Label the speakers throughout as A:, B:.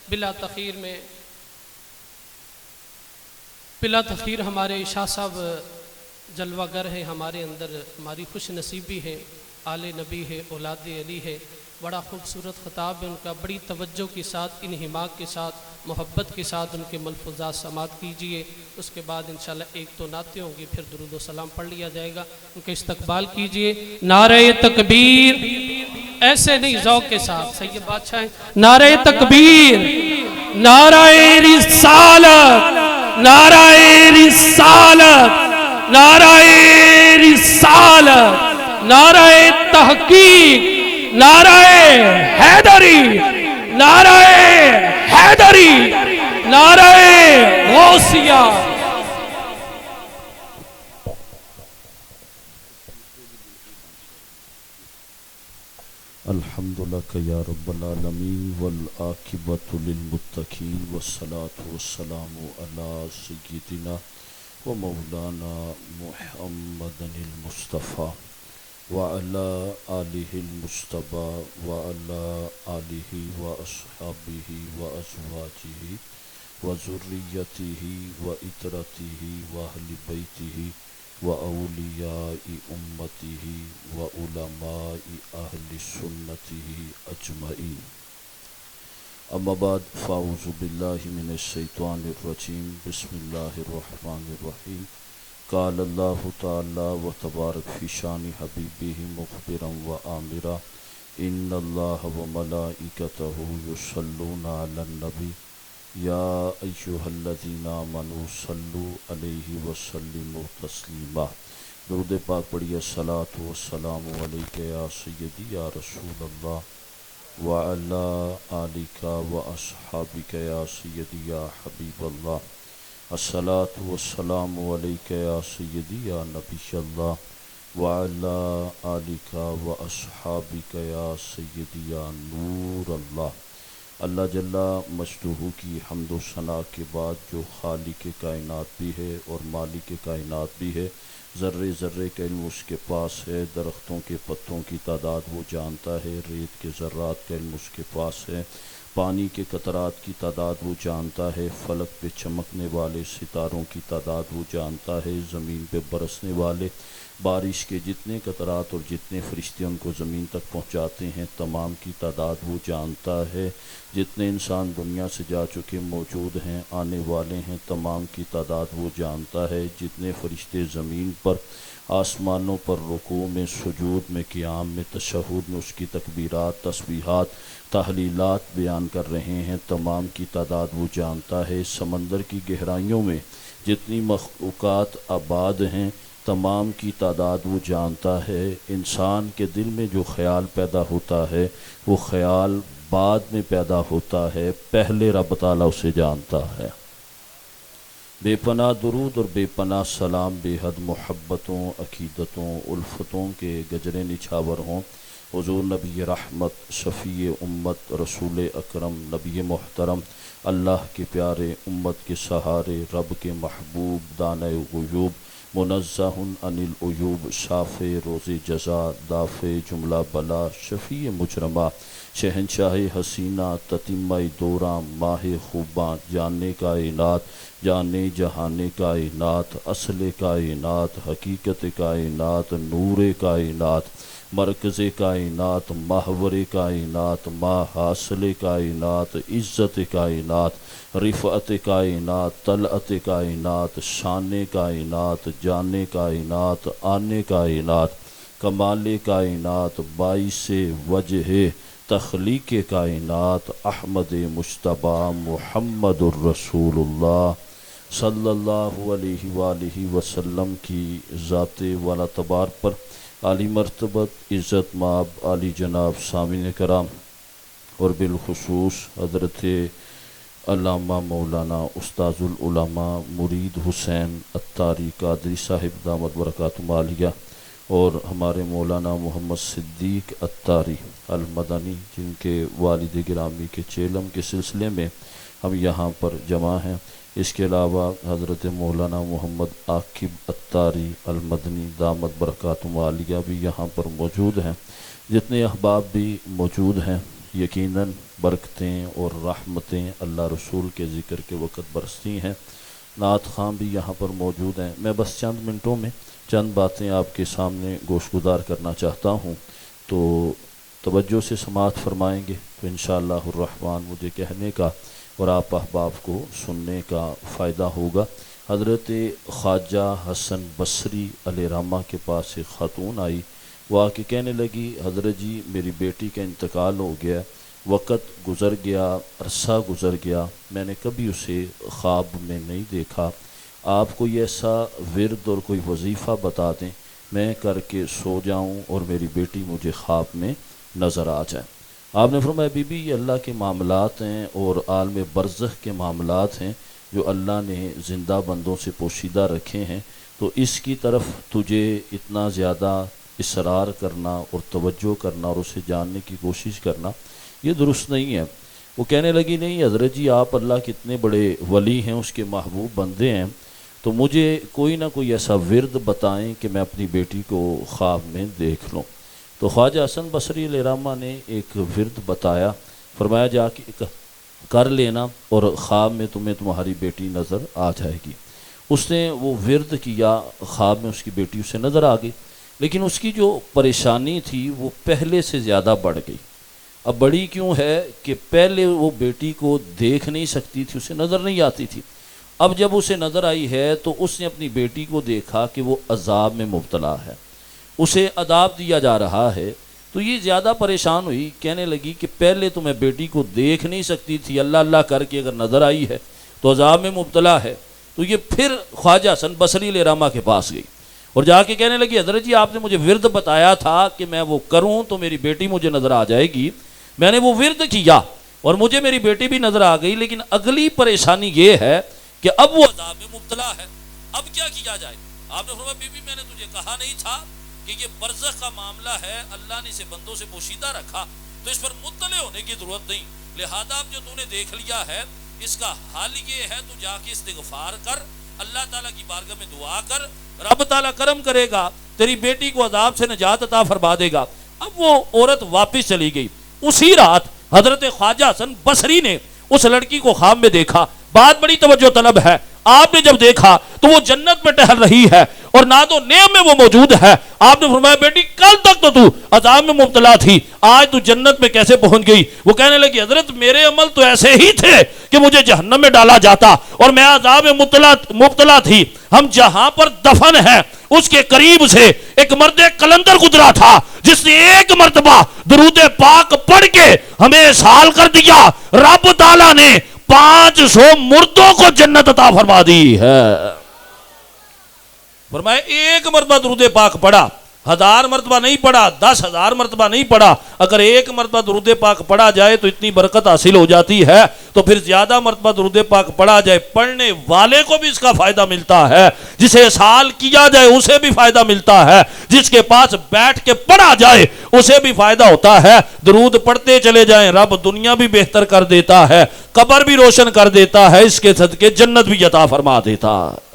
A: بلا تخیر ہمارے شاہ صاحب جلوہ گر ہیں، ہمارے اندر ہماری خوش نصیبی ہے، آل نبی ہے، اولاد علی ہے، بڑا خوبصورت خطاب ہے ان کا، بڑی توجہ کے ساتھ، انہماک کے ساتھ، محبت کے ساتھ ان کے ملفوظات سماعت کیجئے۔ اس کے بعد انشاءاللہ ایک تو نعتیں ہوں گی، پھر درود و سلام پڑھ لیا جائے گا، ان کا استقبال کیجئے۔ نعرہ تکبیر، ایسے نہیں ذوق کے ساتھ، سید بادشاہ ہیں، نعرہ تکبیر، نعرہ رسالت، نعرہ رسالت، نعرہ رسالت، نعرہ تحقیق، نعرہ حیدری، نعرہ حیدری، نعرہ غوثیہ۔
B: الحمد لک یا رب العالمین والعاقبۃ للمتقین والصلاة والسلام علی سیدنا و مولانا محمد المصطفیٰ وعلی آلہ المجتبی وعلی آلہ واصحابہ وازواجہ وذریتہ وعترتہ واہل بیتہ وأولیاء أمته وعلماء أهل سنته أجمعين. أما بعد فأعوذ بالله من الشيطان الرجيم. بسم الله الرحمن الرحيم. قال الله تعالى وتبارك في شان حبيبه مخبرا وآمرا إن الله وملائكته يصلون على النبي یا ایھا الذین آمنوا صلوا علیہ وسلموا تسلیما۔ درود پاک پڑھیے۔ الصلاۃ والسلام علیک یا سیدی یا رسول اللہ وعلی آلک واصحابک یا سیدی یا حبیب اللہ۔ الصلاۃ والسلام علیک یا سیدی یا نبی اللہ وعلی آلک واصحابک یا سیدی یا نور اللہ۔ اللہ جل مجدہ کی حمد و ثنا کے بعد جو خالق کائنات بھی ہے اور مالک کائنات بھی ہے، ذرے ذرے کا علم اس کے پاس ہے، درختوں کے پتوں کی تعداد وہ جانتا ہے، ریت کے ذرات کا علم اس کے پاس ہے، پانی کے قطرات کی تعداد وہ جانتا ہے، فلک پہ چمکنے والے ستاروں کی تعداد وہ جانتا ہے، زمین پہ برسنے والے بارش کے جتنے قطرات اور جتنے فرشتے ان کو زمین تک پہنچاتے ہیں تمام کی تعداد وہ جانتا ہے، جتنے انسان دنیا سے جا چکے موجود ہیں آنے والے ہیں تمام کی تعداد وہ جانتا ہے، جتنے فرشتے زمین پر آسمانوں پر رکوع میں، سجود میں، قیام میں، تشہد میں اس کی تکبیرات، تسبیحات، تحلیلات بیان کر رہے ہیں تمام کی تعداد وہ جانتا ہے، سمندر کی گہرائیوں میں جتنی مخلوقات آباد ہیں تمام کی تعداد وہ جانتا ہے، انسان کے دل میں جو خیال پیدا ہوتا ہے وہ خیال بعد میں پیدا ہوتا ہے، پہلے رب تعالیٰ اسے جانتا ہے۔ بے پناہ درود اور بے پناہ سلام بے حد محبتوں، عقیدتوں، الفتوں کے گجرے نچھاور ہوں حضور نبی رحمت، شفیع امت، رسول اکرم، نبی محترم، اللہ کے پیارے، امت کے سہارے، رب کے محبوب، دانۂ غیوب، منزہ عن العیوب، شاف روز جزا، دافع جملہ بلا، شفیع مجرمہ، شہنشاہ حسینہ، تتمہ دوراں، ماہ خوباں، جانے کائنات، جانے جہان کائنات، اصل کائنات، حقیقت کائنات، نور کائنات، مرکز کائنات، محور کائنات، ماں حاصل کائنات، عزت کائنات، رفعت کائنات، طلعت کائنات، شان کائنات، جان کائنات، آن کائنات، کمال کائنات، باعث وجہ تخلیق کائنات، احمد مجتبیٰ محمد الرسول اللہ صلی اللہ علیہ وآلہ وسلم کی ذات والا تبار پر عالی مرتبت عزت مآب عالی جناب سامعین کرام اور بالخصوص حضرت علامہ مولانا استاذ العلماء مرید حسین عطاری قادری صاحب دامت برکاتہم عالیہ اور ہمارے مولانا محمد صدیق عطاری المدنی جن کے والد گرامی کے چیلم کے سلسلے میں ہم یہاں پر جمع ہیں، اس کے علاوہ حضرت مولانا محمد عاقب عطاری المدنی دامت برکاتہم عالیہ بھی یہاں پر موجود ہیں، جتنے احباب بھی موجود ہیں یقیناً برکتیں اور رحمتیں اللہ رسول کے ذکر کے وقت برستی ہیں۔ نعت خواں بھی یہاں پر موجود ہیں۔ میں بس چند منٹوں میں چند باتیں آپ کے سامنے گوش گزار کرنا چاہتا ہوں، تو توجہ سے سماعت فرمائیں گے تو انشاءاللہ الرحمن مجھے کہنے کا اور آپ احباب کو سننے کا فائدہ ہوگا۔ حضرت خواجہ حسن بصری علیہ رحمہ کے پاس ایک خاتون آئی، وہ آ کے کہنے لگی حضرت جی میری بیٹی کا انتقال ہو گیا، وقت گزر گیا، عرصہ گزر گیا، میں نے کبھی اسے خواب میں نہیں دیکھا، آپ کوئی ایسا ورد اور کوئی وظیفہ بتا دیں میں کر کے سو جاؤں اور میری بیٹی مجھے خواب میں نظر آ جائے۔ آپ نے فرمایا بی بی یہ اللہ کے معاملات ہیں اور عالم برزخ کے معاملات ہیں جو اللہ نے زندہ بندوں سے پوشیدہ رکھے ہیں، تو اس کی طرف تجھے اتنا زیادہ اصرار کرنا اور توجہ کرنا اور اسے جاننے کی کوشش کرنا یہ درست نہیں ہے۔ وہ کہنے لگی نہیں حضرت جی آپ اللہ کے اتنے بڑے ولی ہیں، اس کے محبوب بندے ہیں، تو مجھے کوئی نہ کوئی ایسا ورد بتائیں کہ میں اپنی بیٹی کو خواب میں دیکھ لوں۔ تو خواجہ حسن بصری علیہ رحمہ نے ایک ورد بتایا، فرمایا جا کے کر لینا اور خواب میں تمہیں تمہاری بیٹی نظر آ جائے گی۔ اس نے وہ ورد کیا، خواب میں اس کی بیٹی اسے نظر آ گئی، لیکن اس کی جو پریشانی تھی وہ پہلے سے زیادہ بڑھ گئی۔ اب بڑی کیوں ہے کہ پہلے وہ بیٹی کو دیکھ نہیں سکتی تھی، اسے نظر نہیں آتی تھی، اب جب اسے نظر آئی ہے تو اس نے اپنی بیٹی کو دیکھا کہ وہ عذاب میں مبتلا ہے، اسے عذاب دیا جا رہا ہے، تو یہ زیادہ پریشان ہوئی، کہنے لگی کہ پہلے تو میں بیٹی کو دیکھ نہیں سکتی تھی، اللہ اللہ کر کے اگر نظر آئی ہے تو عذاب میں مبتلا ہے، تو یہ پھر خواجہ حسن بصری علیہ رحمہ کے پاس گئی اور جا کے کہنے لگی حضرت جی آپ نے مجھے ورد بتایا تھا کہ میں وہ کروں تو میری بیٹی مجھے نظر آ جائے گی، میں نے وہ ورد کیا اور مجھے میری بیٹی بھی نظر آ گئی، لیکن اگلی پریشانی یہ ہے کہ اب وہ عذاب میں مبتلا ہے، اب کیا کیا جائے؟ آپ نے فرمایا بی بی میں نے تجھے کہا نہیں تھا کہ یہ برزخ کا معاملہ ہے، اللہ نے اسے بندوں سے پوشیدہ رکھا تو اس پر مطلع ہونے کی ضرورت نہیں، لہذا اب جو تو نے دیکھ لیا ہے اس کا حل یہ ہے تو جا کے استغفار کر، اللہ تعالیٰ کی بارگاہ میں دعا کر، رب تعالیٰ کرم کرے گا، تیری بیٹی کو عذاب سے نجات عطا فرما دے گا۔ اب وہ عورت واپس چلی گئی۔ اسی رات حضرت خواجہ حسن بصری نے اس لڑکی کو خواب میں دیکھا، بات بڑی توجہ طلب ہے، آپ نے جب دیکھا تو وہ جنت میں ٹہل رہی ہے اور ناد و نعم میں وہ موجود ہے۔ آپ نے فرمایا بیٹی کل تک تو عذاب میں مبتلا تھی، آج تو جنت میں کیسے پہنچ گئی؟ وہ کہنے لگی حضرت میرے عمل تو ایسے ہی تھے کہ مجھے جہنم میں ڈالا جاتا اور میں عذاب میں مبتلا تھی۔ ہم جہاں پر دفن ہے اس کے قریب سے ایک مرد قلندر گزرا تھا جس نے ایک مرتبہ درود پاک پڑھ کے ہمیں اسحال کر دیا، رب تعالیٰ نے 500 مردوں کو جنت عطا فرما دی ہے۔ فرمایا ایک مرتبہ درود پاک پڑھا، 1000 مرتبہ نہیں پڑھا، 10,000 مرتبہ نہیں پڑھا، اگر ایک مرتبہ درود پاک پڑھا جائے تو اتنی برکت حاصل ہو جاتی ہے، تو پھر زیادہ مرتبہ درود پاک پڑھا جائے، پڑھنے والے کو بھی اس کا فائدہ ملتا ہے، جسے سال کیا جائے اسے بھی فائدہ ملتا ہے، جس کے پاس بیٹھ کے پڑھا جائے اسے بھی فائدہ ہوتا ہے۔ درود پڑھتے چلے جائیں، رب دنیا بھی بہتر کر دیتا ہے، قبر بھی روشن کر دیتا ہے، اس کے صدقے جنت بھی عطا فرما دیتا ہے۔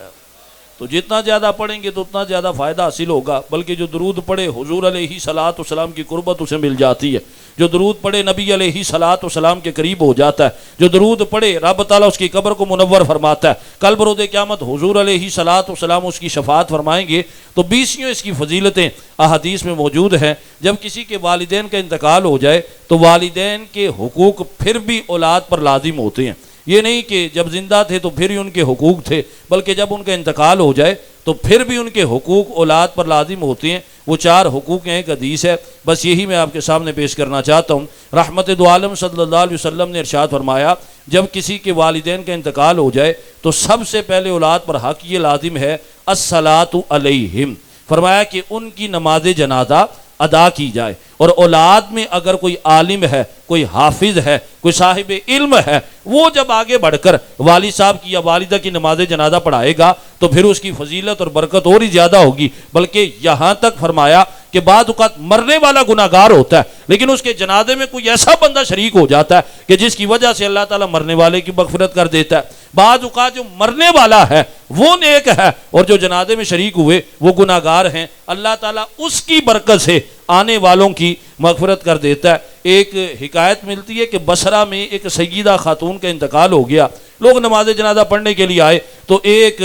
B: تو جتنا زیادہ پڑھیں گے تو اتنا زیادہ فائدہ حاصل ہوگا، بلکہ جو درود پڑھے حضور علیہ صلاۃ والسلام کی قربت اسے مل جاتی ہے، جو درود پڑھے نبی علیہ صلاۃ والسلام کے قریب ہو جاتا ہے، جو درود پڑھے رب تعالیٰ اس کی قبر کو منور فرماتا ہے، کل بروز قیامت حضور علیہ صلاۃ والسلام اس کی شفاعت فرمائیں گے۔ تو 20 اس کی فضیلتیں احادیث میں موجود ہیں۔ جب کسی کے والدین کا انتقال ہو جائے تو والدین کے حقوق پھر بھی اولاد پر لازم ہوتے ہیں، یہ نہیں کہ جب زندہ تھے تو پھر ہی ان کے حقوق تھے، بلکہ جب ان کا انتقال ہو جائے تو پھر بھی ان کے حقوق اولاد پر لازم ہوتے ہیں۔ وہ 4 حقوق ہیں، ایک حدیث ہے، بس یہی میں آپ کے سامنے پیش کرنا چاہتا ہوں۔ رحمت دو عالم صلی اللہ علیہ وسلم نے ارشاد فرمایا جب کسی کے والدین کا انتقال ہو جائے تو سب سے پہلے اولاد پر حق یہ لازم ہے الصلاۃ علیہم، فرمایا کہ ان کی نماز جنازہ ادا کی جائے، اور اولاد میں اگر کوئی عالم ہے، کوئی حافظ ہے، کوئی صاحب علم ہے، وہ جب آگے بڑھ کر والد صاحب کی یا والدہ کی نماز جنازہ پڑھائے گا تو پھر اس کی فضیلت اور برکت اور ہی زیادہ ہوگی، بلکہ یہاں تک فرمایا کہ بعض اوقات مرنے والا گناہگار ہوتا ہے لیکن اس کے جنازے میں کوئی ایسا بندہ شریک ہو جاتا ہے کہ جس کی وجہ سے اللہ تعالیٰ مرنے والے کی مغفرت کر دیتا ہے۔ بعض اوقات جو مرنے والا ہے وہ نیک ہے اور جو جنازے میں شریک ہوئے وہ گناہگار ہیں، اللہ تعالیٰ اس کی برکت سے آنے والوں کی مغفرت کر دیتا ہے۔ ایک حکایت ملتی ہے کہ بصرہ میں ایک سیدہ خاتون کا انتقال ہو گیا، لوگ نماز جنازہ پڑھنے کے لیے آئے تو ایک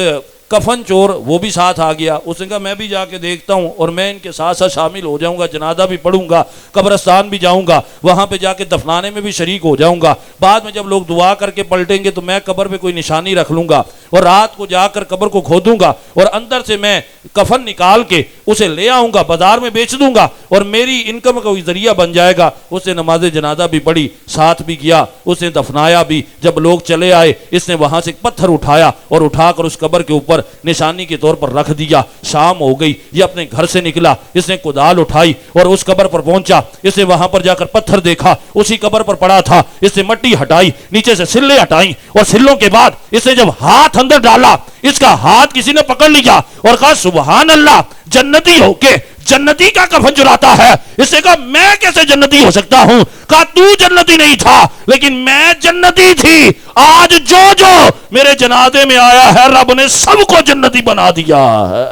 B: کفن چور وہ بھی ساتھ آ گیا، اس نے کہا میں بھی جا کے دیکھتا ہوں اور میں ان کے ساتھ ساتھ شامل ہو جاؤں گا، جنازہ بھی پڑھوں گا، قبرستان بھی جاؤں گا، وہاں پہ جا کے دفنانے میں بھی شریک ہو جاؤں گا، بعد میں جب لوگ دعا کر کے پلٹیں گے تو میں قبر پہ کوئی نشانی رکھ لوں گا اور رات کو جا کر قبر کو کھودوں گا اور اندر سے میں کفن نکال کے اسے لے آؤں گا، بازار میں بیچ دوں گا اور میری انکم کا کوئی ذریعہ بن جائے گا۔ اس نے نماز جنازہ بھی پڑھی، ساتھ بھی کیا، اس نے دفنایا بھی۔ جب لوگ چلے آئے اس نے وہاں سے ایک پتھر اٹھایا اور اٹھا کر اس قبر کے اوپر نشانی کے طور پر رکھ دیا۔ شام ہو گئی، یہ اپنے گھر سے نکلا، اس نے کدال اٹھائی اور اس قبر پر پہنچا، اس نے وہاں پر جا کر پتھر دیکھا، اسی قبر پر پڑا تھا، اس نے مٹی ہٹائی، نیچے سے سلے ہٹائیں اور سلوں کے بعد اس نے جب ہاتھ اندر ڈالا، اس کا ہاتھ کسی نے پکڑ لیا اور کہا سبحان اللہ، جنتی ہو کے جنتی کا کفن چراتا ہے۔ اس نے کہا میں کیسے جنتی ہو سکتا ہوں؟ کہا تو جنتی نہیں تھا لیکن میں جنتی تھی، آج جو جو میرے جنازے میں آیا ہے رب نے سب کو جنتی بنا دیا ہے۔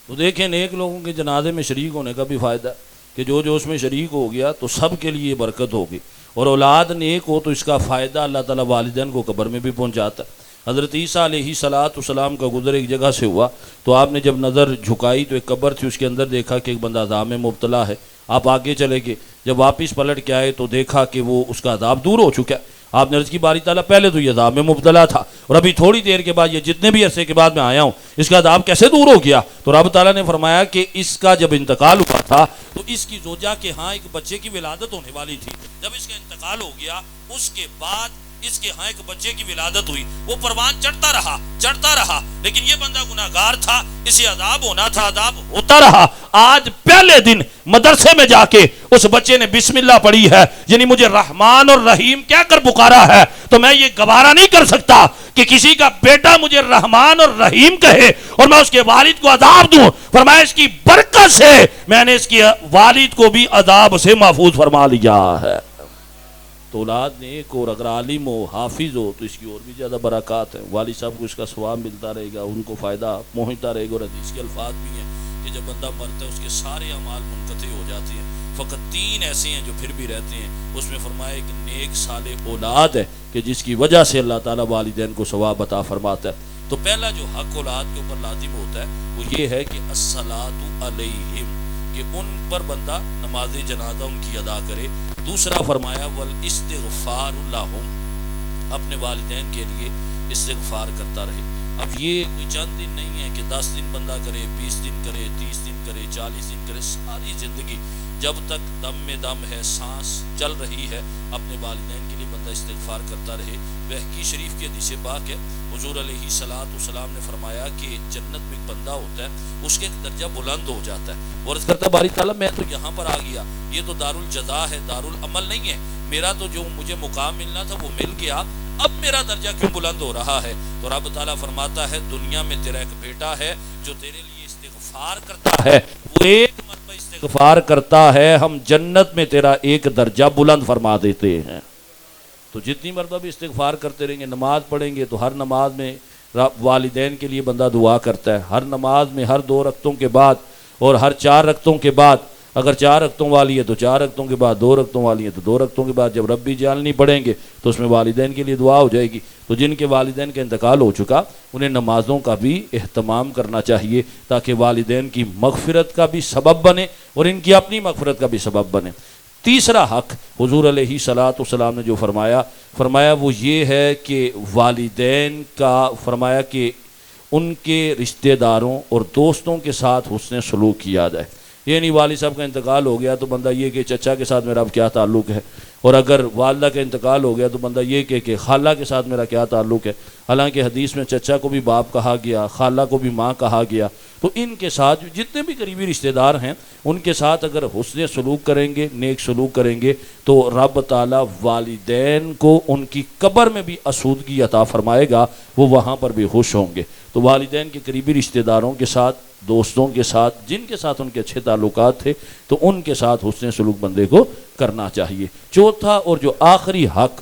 B: تو دیکھیں نیک لوگوں کے جنازے میں شریک ہونے کا بھی فائدہ ہے کہ جو اس میں شریک ہو گیا تو سب کے لیے برکت ہوگی، اور اولاد نیک ہو تو اس کا فائدہ اللہ تعالیٰ والدین کو قبر میں بھی پہنچاتا ہے۔ حضرت عیسیٰ علیہ السلام کا گزر ایک جگہ سے ہوا تو آپ نے جب نظر جھکائی تو ایک قبر تھی، اس کے اندر دیکھا کہ ایک بندہ عذاب میں مبتلا ہے۔ آپ آگے چلے گئے، جب واپس پلٹ کے آئے تو دیکھا کہ وہ اس کا عذاب دور ہو چکا ہے۔ آپ نے عرض کی باری تعالیٰ پہلے تو یہ عذاب میں مبتلا تھا اور ابھی تھوڑی دیر کے بعد، یہ جتنے بھی عرصے کے بعد میں آیا ہوں، اس کا عذاب کیسے دور ہو گیا؟ تو رب تعالیٰ نے فرمایا کہ اس کا جب انتقال ہوا تھا تو اس کی زوجہ کے ہاں ایک بچے کی ولادت ہونے والی تھی۔ جب اس کا انتقال ہو گیا اس کے بعد اس کے ہاں ایک بچے کی ولادت ہوئی، وہ پروان چڑھتا رہا، لیکن یہ بندہ گناہگار تھا، اسے عذاب ہونا تھا، عذاب ہوتا رہا۔ آج پہلے دن مدرسے میں جا کے اس بچے نے بسم اللہ پڑھی ہے، یعنی مجھے رحمان اور رحیم کہہ کر پکارا ہے، تو میں یہ گوارا نہیں کر سکتا کہ کسی کا بیٹا مجھے رحمان اور رحیم کہے اور میں اس کے والد کو عذاب دوں۔ فرمایا اس کی برکت سے میں نے اس کی والد کو بھی عذاب سے محفوظ فرما لیا ہے۔ تو اولاد نیک اور اگر عالم ہو، حافظ ہو تو اس کی اور بھی زیادہ برکات ہیں، والد صاحب کو اس کا ثواب ملتا رہے گا، ان کو فائدہ پہنچتا رہے گا۔ اور حدیث کے الفاظ بھی ہیں کہ جب بندہ مرتا ہے اس کے سارے اعمال منقطع ہو جاتے ہیں، فقط 3 ایسے ہیں جو پھر بھی رہتے ہیں۔ اس میں فرمایا ایک نیک صالح اولاد ہے کہ جس کی وجہ سے اللہ تعالیٰ والدین کو ثواب عطا فرماتا ہے۔ تو پہلا جو حق اولاد کے اوپر لازم ہوتا ہے وہ یہ ہے کہ الصلاۃ علیہم، کہ ان پر بندہ نماز جنازہ ان کی ادا کرے۔ دوسرا فرمایا والاستغفار لہم، اپنے والدین کے لیے استغفار کرتا رہے۔ اب یہ کوئی چند دن نہیں ہے کہ 10 دن بندہ کرے، 20 دن کرے، 30 دن کرے، 40 دن کرے، ساری زندگی جب تک دم میں دم ہے، سانس چل رہی ہے، اپنے والدین کے لیے بندہ استغفار کرتا رہے۔ بہقی شریف کی حدیث پاک ہے، حضور علیہ السلام نے فرمایا کہ جنت میں ایک بندہ ہوتا ہے، اس کے ایک درجہ بلند ہو جاتا ہے، اور عرض کرتا ہے باری تعالیٰ میں تو یہاں پر آ گیا، یہ تو دار الجزا ہے، دار العمل نہیں ہے، میرا تو جو مجھے مقام ملنا تھا وہ مل گیا، اب میرا درجہ کیوں بلند ہو رہا ہے؟ تو رب تعالیٰ فرماتا ہے دنیا میں تیرا ایک بیٹا ہے جو تیرے لیے استغفار کرتا ہے، وہ ایک مرتبہ استغفار کرتا ہے، ہم جنت میں تیرا ایک درجہ بلند فرما دیتے ہیں۔ تو جتنی مرتبہ بھی استغفار کرتے رہیں گے، نماز پڑھیں گے تو ہر نماز میں والدین کے لیے بندہ دعا کرتا ہے، ہر نماز میں ہر 2 رکعتوں کے بعد اور ہر 4 رکعتوں کے بعد، اگر 4 رکعتوں والی ہے تو 4 رکعتوں کے بعد، 2 رکعتوں والی ہے تو 2 رکعتوں کے بعد جب ربی جعلنی پڑھیں گے تو اس میں والدین کے لیے دعا ہو جائے گی۔ تو جن کے والدین کا انتقال ہو چکا انہیں نمازوں کا بھی اہتمام کرنا چاہیے تاکہ والدین کی مغفرت کا بھی سبب بنے اور ان کی اپنی مغفرت کا بھی سبب بنے۔ تیسرا حق حضور علیہ السلام نے جو فرمایا وہ یہ ہے کہ والدین کا، فرمایا کہ ان کے رشتہ داروں اور دوستوں کے ساتھ حسن سلوک کیا جائے۔ یہ نہیں والد صاحب کا انتقال ہو گیا تو بندہ یہ کہ چچا کے ساتھ میرا اب کیا تعلق ہے، اور اگر والدہ کا انتقال ہو گیا تو بندہ یہ کہ خالہ کے ساتھ میرا کیا تعلق ہے۔ حالانکہ حدیث میں چچا کو بھی باپ کہا گیا، خالہ کو بھی ماں کہا گیا۔ تو ان کے ساتھ جتنے بھی قریبی رشتہ دار ہیں ان کے ساتھ اگر حسن سلوک کریں گے، نیک سلوک کریں گے تو رب تعالیٰ والدین کو ان کی قبر میں بھی اسودگی عطا فرمائے گا، وہ وہاں پر بھی خوش ہوں گے۔ تو والدین کے قریبی رشتہ داروں کے ساتھ، دوستوں کے ساتھ، جن کے ساتھ ان کے اچھے تعلقات تھے تو ان کے ساتھ حسن سلوک بندے کو کرنا چاہیے۔ چوتھا اور جو آخری حق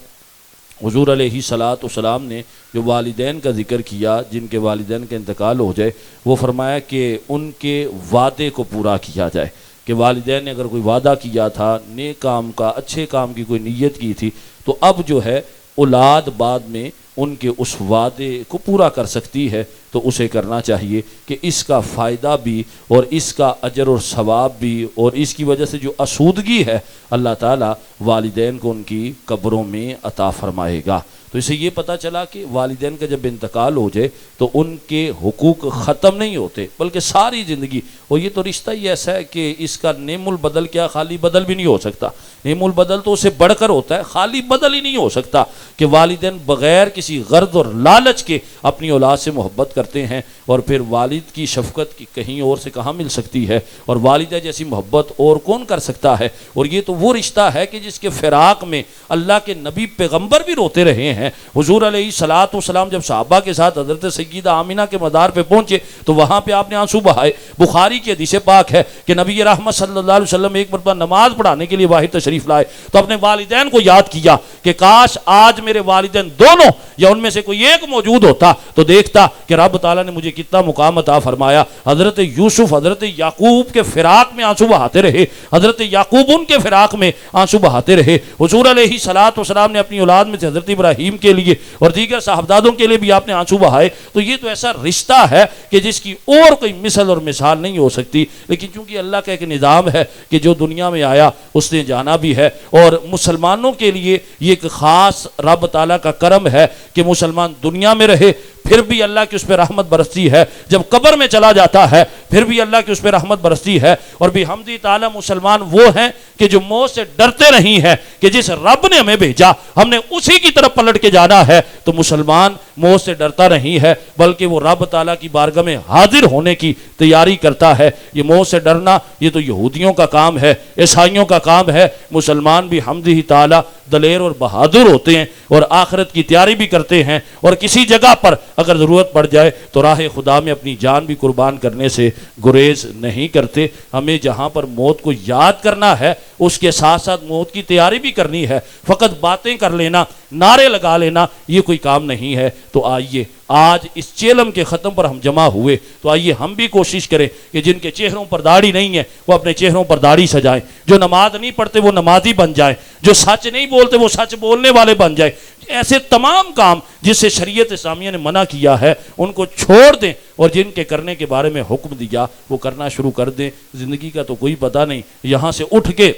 B: حضور علیہ صلاۃ والسلام نے جو والدین کا ذکر کیا جن کے والدین کا انتقال ہو جائے، وہ فرمایا کہ ان کے وعدے کو پورا کیا جائے، کہ والدین نے اگر کوئی وعدہ کیا تھا نیک کام کا، اچھے کام کی کوئی نیت کی تھی، تو اب جو ہے اولاد بعد میں ان کے اس وعدے کو پورا کر سکتی ہے، تو اسے کرنا چاہیے کہ اس کا فائدہ بھی اور اس کا اجر اور ثواب بھی اور اس کی وجہ سے جو اسودگی ہے اللہ تعالیٰ والدین کو ان کی قبروں میں عطا فرمائے گا۔ تو اسے یہ پتہ چلا کہ والدین کا جب انتقال ہو جائے تو ان کے حقوق ختم نہیں ہوتے بلکہ ساری زندگی، اور یہ تو رشتہ ہی ایسا ہے کہ اس کا نعم البدل کیا خالی بدل بھی نہیں ہو سکتا، نعم البدل تو اسے بڑھ کر ہوتا ہے، خالی بدل ہی نہیں ہو سکتا، کہ والدین بغیر کسی غرض اور لالچ کے اپنی اولاد سے محبت کرتے ہیں، اور پھر والد کی شفقت کی کہیں اور سے کہاں مل سکتی ہے، اور والدہ جیسی محبت اور کون کر سکتا ہے۔ اور یہ تو وہ رشتہ ہے کہ جس کے فراق میں اللہ کے نبی پیغمبر بھی روتے رہے ہیں۔ حضور علیہ صلاۃ والسلام جب صحابہ کے ساتھ حضرت سیدہ آمینہ کے مزار پہ پہنچے تو وہاں پہ آپ نے آنسو بہائے۔ بخاری کی حدیث پاک ہے کہ نبی رحمت صلی اللہ علیہ وسلم ایک مرتبہ نماز پڑھانے کے لیے باہر تشریف لائے تو اپنے والدین کو یاد کیا کہ کاش آج میرے والدین دونوں یا ان میں سے کوئی ایک موجود ہوتا تو دیکھتا کہ رب تعالیٰ نے مجھے کتنا مقام عطا فرمایا۔ حضرت یوسف حضرت یعقوب کے فراق میں آنسو بہاتے رہے، حضرت یعقوب ان کے فراق میں آنسو بہاتے رہے۔ حضور علیہ صلاۃ والسلام نے اپنی اولاد میں سے حضرت ابراہیم کے لیے اور دیگر صاحبزادوں کے لیے بھی آپ نے آنسو بہائے۔ تو یہ تو ایسا رشتہ ہے کہ جس کی اور کوئی مثل اور مثال نہیں ہو سکتی، لیکن چونکہ اللہ کا ایک نظام ہے کہ جو دنیا میں آیا اس نے جانا بھی ہے، اور مسلمانوں کے لیے یہ ایک خاص رب تعالیٰ کا کرم ہے کہ مسلمان دنیا میں رہے پھر بھی اللہ کی اس پہ رحمت برستی ہے، جب قبر میں چلا جاتا ہے پھر بھی اللہ کی اس پہ رحمت برستی ہے۔ اور بھی حمدی تعالیٰ مسلمان وہ ہیں کہ جو موت سے ڈرتے نہیں ہیں، کہ جس رب نے ہمیں بھیجا ہم نے اسی کی طرف پلٹ کے جانا ہے، تو مسلمان موت سے ڈرتا نہیں ہے بلکہ وہ رب تعالیٰ کی بارگاہ میں حاضر ہونے کی تیاری کرتا ہے۔ یہ موت سے ڈرنا یہ تو یہودیوں کا کام ہے، عیسائیوں کا کام ہے۔ مسلمان بھی حمدی تعالیٰ دلیر اور بہادر ہوتے ہیں اور آخرت کی تیاری بھی کرتے ہیں، اور کسی جگہ پر اگر ضرورت پڑ جائے تو راہ خدا میں اپنی جان بھی قربان کرنے سے گریز نہیں کرتے۔ ہمیں جہاں پر موت کو یاد کرنا ہے اس کے ساتھ ساتھ موت کی تیاری بھی کرنی ہے، فقط باتیں کر لینا، نعرے لگا لینا یہ کوئی کام نہیں ہے۔ تو آئیے آج اس چیلم کے ختم پر ہم جمع ہوئے تو آئیے ہم بھی کوشش کریں کہ جن کے چہروں پر داڑھی نہیں ہے وہ اپنے چہروں پر داڑھی سجائیں، جو نماز نہیں پڑھتے وہ نمازی بن جائیں، جو سچ نہیں بولتے وہ سچ بولنے والے بن جائیں۔ ایسے تمام کام جس سے شریعت اسلامیہ نے منع کیا ہے ان کو چھوڑ دیں، اور جن کے کرنے کے بارے میں حکم دیا وہ کرنا شروع کر دیں۔ زندگی کا تو کوئی پتہ نہیں، یہاں سے اٹھ کے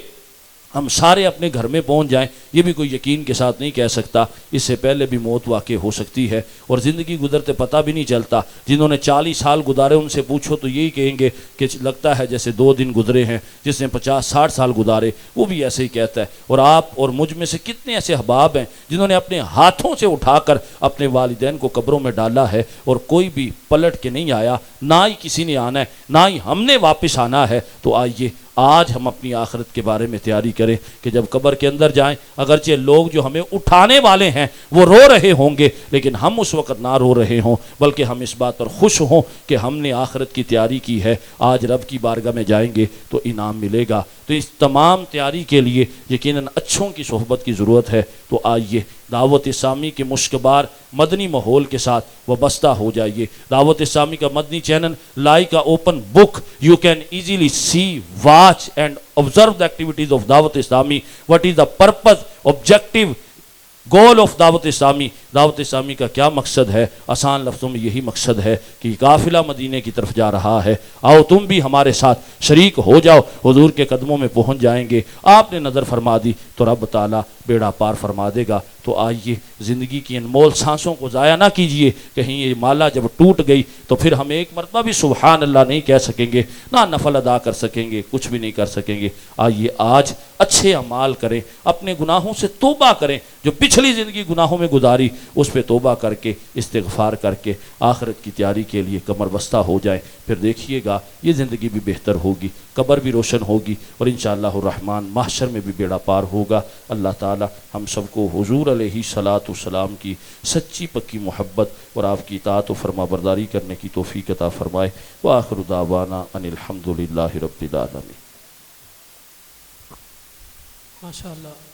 B: ہم سارے اپنے گھر میں پہنچ جائیں یہ بھی کوئی یقین کے ساتھ نہیں کہہ سکتا، اس سے پہلے بھی موت واقع ہو سکتی ہے، اور زندگی گزرتے پتہ بھی نہیں چلتا۔ جنہوں نے 40 سال گزارے ان سے پوچھو تو یہی کہیں گے کہ لگتا ہے جیسے 2 دن گزرے ہیں، جس نے 50-60 سال گزارے وہ بھی ایسے ہی کہتا ہے۔ اور آپ اور مجھ میں سے کتنے ایسے احباب ہیں جنہوں نے اپنے ہاتھوں سے اٹھا کر اپنے والدین کو قبروں میں ڈالا ہے اور کوئی بھی پلٹ کے نہیں آیا، نہ ہی کسی نے آنا ہے، نہ ہی ہم نے واپس آنا ہے۔ تو آئیے آج ہم اپنی آخرت کے بارے میں تیاری کریں کہ جب قبر کے اندر جائیں اگرچہ لوگ جو ہمیں اٹھانے والے ہیں وہ رو رہے ہوں گے، لیکن ہم اس وقت نہ رو رہے ہوں بلکہ ہم اس بات پر خوش ہوں کہ ہم نے آخرت کی تیاری کی ہے، آج رب کی بارگاہ میں جائیں گے تو انعام ملے گا۔ تو اس تمام تیاری کے لیے یقیناً اچھوں کی صحبت کی ضرورت ہے۔ تو آئیے دعوت اسلامی کے مشکبار مدنی ماحول کے ساتھ وابستہ ہو جائیے۔ دعوت اسلامی کا مدنی channel like open book, you can easily see, watch and observe the activities of دعوت اسلامی. What is the purpose, objective, goal of دعوت اسلامی؟ دعوت اسلامی کا کیا مقصد ہے؟ آسان لفظوں میں یہی مقصد ہے کہ قافلہ مدینے کی طرف جا رہا ہے، آؤ تم بھی ہمارے ساتھ شریک ہو جاؤ، حضور کے قدموں میں پہنچ جائیں گے۔ آپ نے نظر فرما دی تو رب تعالیٰ بیڑا پار فرما دے گا۔ تو آئیے زندگی کی انمول سانسوں کو ضائع نہ کیجئے، کہیں یہ مالا جب ٹوٹ گئی تو پھر ہم ایک مرتبہ بھی سبحان اللہ نہیں کہہ سکیں گے، نہ نفل ادا کر سکیں گے، کچھ بھی نہیں کر سکیں گے۔ آئیے آج اچھے اعمال کریں، اپنے گناہوں سے توبہ کریں، جو پچھلی زندگی گناہوں میں گزاری اس پہ توبہ کر کے استغفار کر کے آخرت کی تیاری کے لیے کمر بستہ ہو جائیں۔ پھر دیکھیے گا یہ زندگی بھی بہتر ہوگی، قبر بھی روشن ہوگی، اور انشاءاللہ الرحمن محشر میں بھی بیڑا پار ہوگا۔ اللہ تعالی ہم سب کو حضور علیہ صلاۃ والسلام کی سچی پکی محبت اور آپ کی اطاعت و فرما برداری کرنے کی توفیق عطا فرمائے۔ وآخر دعوانا ان الحمد للہ رب العالمین۔
A: ماشاءاللہ۔